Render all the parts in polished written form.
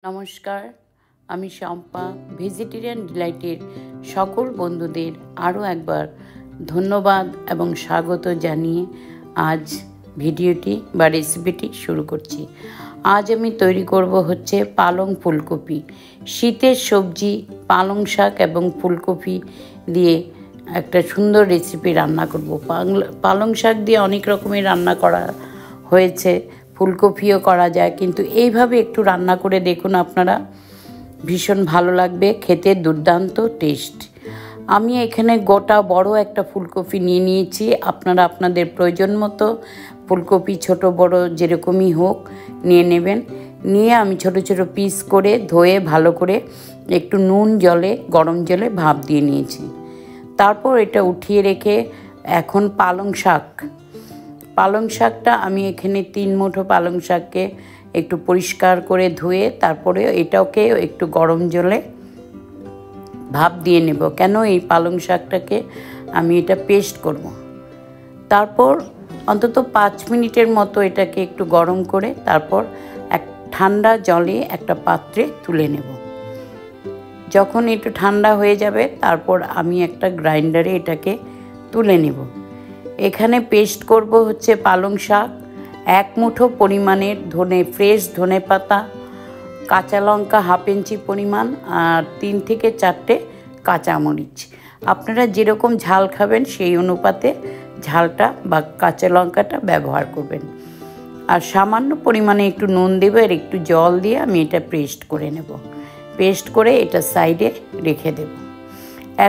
নমস্কার, আমি শম্পা। ভেজিটেরিয়ান ডিলাইটের সকল বন্ধুদের আরও একবার ধন্যবাদ এবং স্বাগত জানিয়ে আজ ভিডিওটি বা রেসিপিটি শুরু করছি। আজ আমি তৈরি করব হচ্ছে পালং ফুলকপি। শীতের সবজি পালং শাক এবং ফুলকপি দিয়ে একটা সুন্দর রেসিপি রান্না করব। পালং শাক দিয়ে অনেক রকমের রান্না করা হয়েছে, ফুলকপিও করা যায়, কিন্তু এইভাবে একটু রান্না করে দেখুন, আপনারা ভীষণ ভালো লাগবে, খেতে দুর্দান্ত টেস্ট। আমি এখানে গোটা বড় একটা ফুলকপি নিয়ে নিয়েছি। আপনারা আপনাদের প্রয়োজন মতো ফুলকপি ছোট বড় যেরকমই হোক নিয়ে নেবেন। নিয়ে আমি ছোট ছোট পিস করে ধুয়ে ভালো করে একটু নুন জলে গরম জলে ভাপ দিয়ে নিয়েছি। তারপর এটা উঠিয়ে রেখে এখন পালং শাকটা আমি এখানে 3 মুঠো পালং শাককে একটু পরিষ্কার করে ধুয়ে তারপরে এটাকে একটু গরম জলে ভাপ দিয়ে নেব। কেন এই পালং শাকটাকে আমি এটা পেস্ট করব। তারপর অন্তত 5 মিনিটের মতো এটাকে একটু গরম করে তারপর ঠান্ডা জলে একটা পাত্রে তুলে নেব। যখন একটু ঠান্ডা হয়ে যাবে তারপর আমি একটা গ্রাইন্ডারে এটাকে তুলে নেব। এখানে পেস্ট করব হচ্ছে পালং শাক, 1 মুঠো পরিমাণের ফ্রেশ ধনে পাতা, কাঁচা লঙ্কা 1/2 ইঞ্চি পরিমাণ, আর 3 থেকে 4টে কাঁচামরিচ। আপনারা যেরকম ঝাল খাবেন সেই অনুপাতে ঝালটা বা কাঁচা লঙ্কাটা ব্যবহার করবেন। আর সামান্য পরিমাণে একটু নুন দেবো, আর একটু জল দিয়ে আমি এটা পেস্ট করে নেব। পেস্ট করে এটা সাইডে রেখে দেব।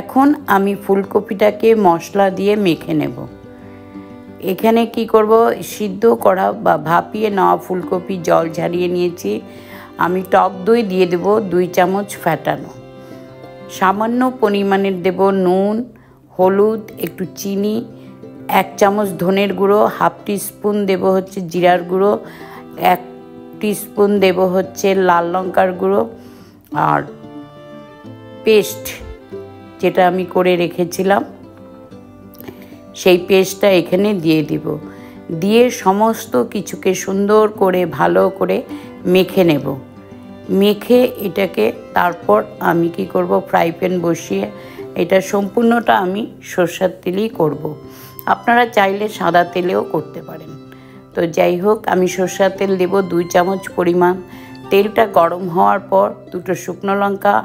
এখন আমি ফুলকপিটাকে মশলা দিয়ে মেখে নেব। এখানে কি করব, সিদ্ধ করা বা ভাপিয়ে নেওয়া ফুলকপি জল ঝারিয়ে নিয়েছি। আমি টক দই দিয়ে দেব 2 চামচ ফ্যাটানো। সামান্য পরিমাণের দেব নুন, হলুদ, একটু চিনি, 1 চামচ ধনের গুঁড়ো, 1/2 টিস্পুন দেব হচ্ছে জিরার গুঁড়ো, 1 টিস্পুন দেব হচ্ছে লাল লঙ্কার গুঁড়ো, আর পেস্ট যেটা আমি করে রেখেছিলাম সেই পেস্টটা এখানে দিয়ে দিব। দিয়ে সমস্ত কিছুকে সুন্দর করে ভালো করে মেখে নেব। মেখে এটাকে তারপর আমি কি করব, ফ্রাই প্যান বসিয়ে এটা সম্পূর্ণটা আমি সরষের তেলেই করব। আপনারা চাইলে সাদা তেলেও করতে পারেন। তো যাই হোক, আমি সরষের তেল দেব 2 চামচ পরিমাণ। তেলটা গরম হওয়ার পর 2টো শুকনো লঙ্কা,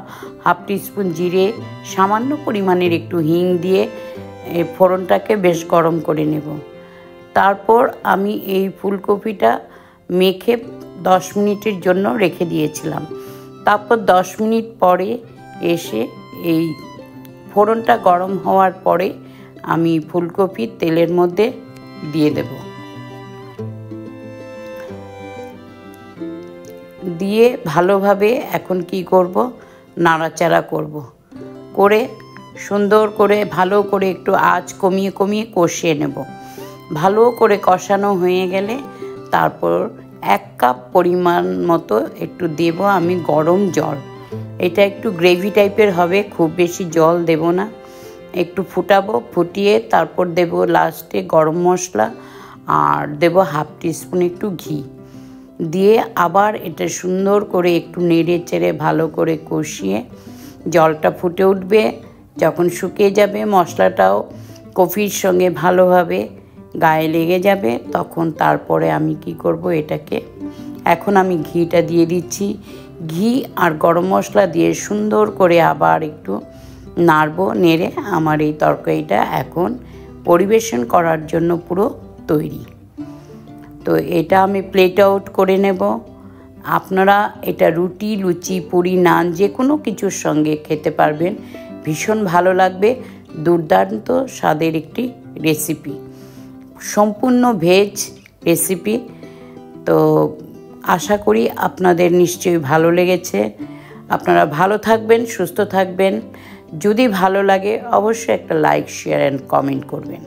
1/2 টিস্পুন জিরে, সামান্য পরিমাণের একটু হিং দিয়ে এই ফোড়নটাকে বেশ গরম করে নেব। তারপর আমি এই ফুলকপিটা মেখে 10 মিনিটের জন্য রেখে দিয়েছিলাম। তারপর 10 মিনিট পরে এসে এই ফোড়নটা গরম হওয়ার পরে আমি ফুলকপি তেলের মধ্যে দিয়ে দেব। দিয়ে ভালোভাবে এখন কি করব, নাড়াচাড়া করব। করে সুন্দর করে ভালো করে একটু আঁচ কমিয়ে কমিয়ে কষিয়ে নেব। ভালো করে কষানো হয়ে গেলে তারপর 1 কাপ পরিমাণ মতো একটু দেব আমি গরম জল। এটা একটু গ্রেভি টাইপের হবে, খুব বেশি জল দেব না, একটু ফুটাবো। ফুটিয়ে তারপর দেব লাস্টে গরম মশলা, আর দেব 1/2 টিস্পুন একটু ঘি দিয়ে আবার এটা সুন্দর করে একটু নেড়ে চেড়ে ভালো করে কষিয়ে জলটা ফুটে উঠবে। যখন শুকিয়ে যাবে, মশলাটাও কফির সঙ্গে ভালোভাবে গায়ে লেগে যাবে, তখন তারপরে আমি কি করব, এটাকে এখন আমি ঘিটা দিয়ে দিচ্ছি। ঘি আর গরম মশলা দিয়ে সুন্দর করে আবার একটু নাড়ব। নেড়ে আমার এই তরকারিটা এখন পরিবেশন করার জন্য পুরো তৈরি। তো এটা আমি প্লেট আউট করে নেব। আপনারা এটা রুটি, লুচি, পুরি, নান যে কোনো কিছুর সঙ্গে খেতে পারবেন, ভীষণ ভালো লাগবে। দুর্দান্ত স্বাদের একটি রেসিপি, সম্পূর্ণ ভেজ রেসিপি। তো আশা করি আপনাদের নিশ্চয়ই ভালো লেগেছে। আপনারা ভালো থাকবেন, সুস্থ থাকবেন। যদি ভালো লাগে অবশ্যই একটা লাইক, শেয়ার অ্যান্ড কমেন্ট করবেন।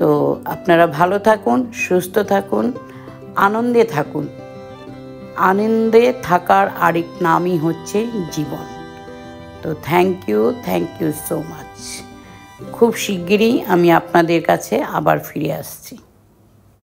তো আপনারা ভালো থাকুন, সুস্থ থাকুন, আনন্দে থাকুন। আনন্দে থাকার আরেক নামই হচ্ছে জীবন। তো থ্যাংক ইউ সো মাচ। খুব শিগগিরই আমি আপনাদের কাছে আবার ফিরে আসছি।